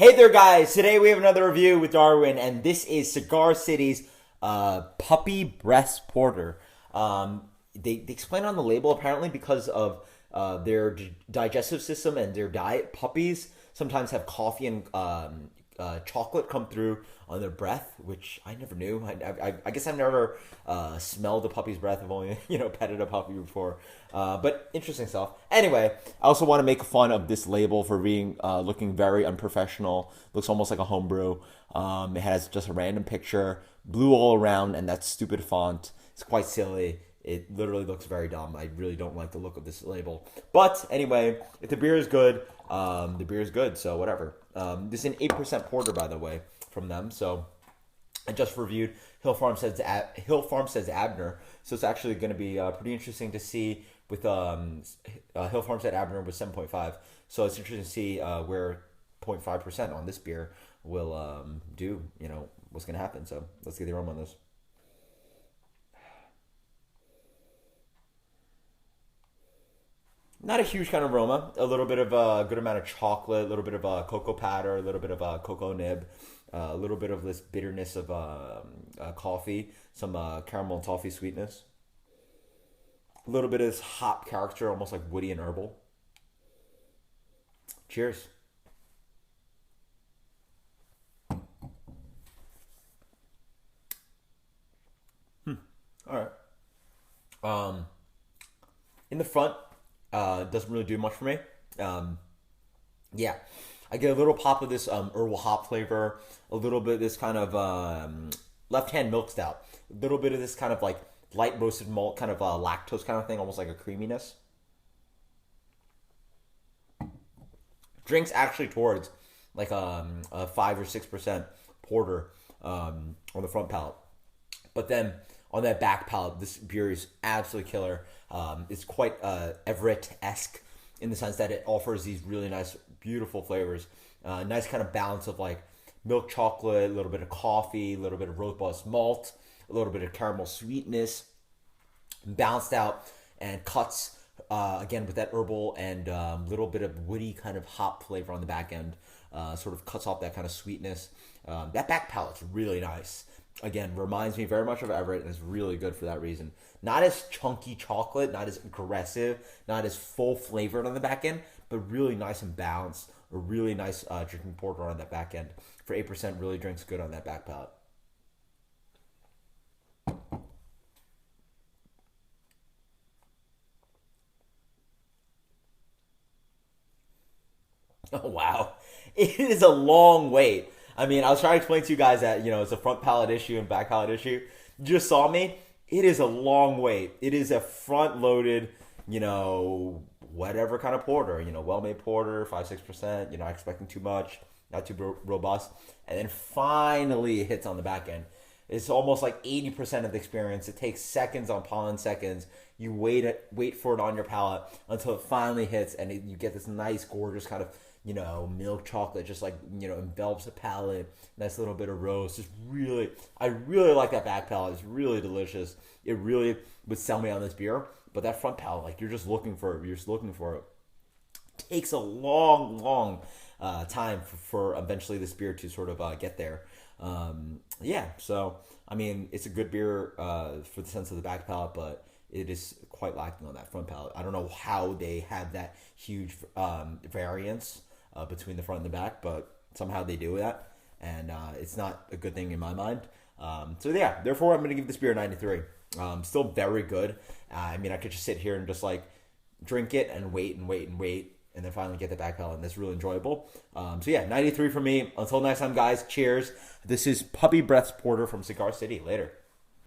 Hey there, guys. Today we have another review with Darwin, and this is Cigar City's Puppy Breast Porter. They explain on the label, apparently because of their digestive system and their diet, puppies sometimes have coffee and chocolate come through on their breath, which I never knew. I guess I've never smelled a puppy's breath. I've only petted a puppy before, but interesting stuff. Anyway, I also want to make fun of this label for being looking very unprofessional. Looks almost like a homebrew. It has just a random picture, blue all around, and that stupid font. It's quite silly. It literally looks very dumb. I really don't like the look of this label. But anyway, if the beer is good, the beer is good, so whatever. This is an 8% porter, by the way, from them. So I just reviewed Hill Farm says Abner. So it's actually going to be pretty interesting to see with Hill Farm said Abner with 7.5. So it's interesting to see where 0.5% on this beer will do. What's going to happen. So let's get the aroma on this. Not a huge kind of aroma. A little bit of a good amount of chocolate, a little bit of a cocoa powder, a little bit of a cocoa nib, a little bit of this bitterness of coffee, some caramel and toffee sweetness. A little bit of this hop character, almost like woody and herbal. Cheers. All right. In the front, doesn't really do much for me. Yeah, I get a little pop of this herbal hop flavor, a little bit of this kind of left-hand milk stout, a little bit of this kind of like light roasted malt, kind of lactose kind of thing, almost like a creaminess. Drinks actually towards like a 5 or 6% porter on the front palate, but then on that back palate, this beer is absolutely killer. It's quite Everett-esque in the sense that it offers these really nice, beautiful flavors. Nice kind of balance of like milk chocolate, a little bit of coffee, a little bit of robust malt, a little bit of caramel sweetness, balanced out and cuts again with that herbal and little bit of woody kind of hop flavor on the back end. Sort of cuts off that kind of sweetness. That back palate's really nice. Again, reminds me very much of Everett and is really good for that reason. Not as chunky chocolate, not as aggressive, not as full flavored on the back end, but really nice and balanced. A really nice drinking porter on that back end. For 8%, really drinks good on that back palate. Oh, wow. It is a long wait. I mean, I was trying to explain to you guys that, it's a front palate issue and back palate issue. You just saw me. It is a long wait. It is a front-loaded, whatever kind of porter. Well-made porter, 5-6%. You're not expecting too much, not too robust. And then finally it hits on the back end. It's almost like 80% of the experience. It takes seconds upon seconds. You wait for it on your palate until it finally hits, and you get this nice, gorgeous kind of milk chocolate, just like, envelops the palate. Nice little bit of roast. I really like that back palate. It's really delicious. It really would sell me on this beer. But that front palate, like, you're just looking for it. Takes a long time for eventually this beer to sort of get there. Yeah, so, I mean, it's a good beer for the sense of the back palate, but it is quite lacking on that front palate. I don't know how they have that huge variance between the front and the back, but somehow they do that, and it's not a good thing in my mind. So yeah, therefore I'm going to give this beer a 93. Still very good. I mean, I could just sit here and just like drink it and wait, and then finally get the back palate, and that's really enjoyable. So yeah, 93 for me. Until next time, guys, cheers. This is Puppy Breath Porter from Cigar City. Later.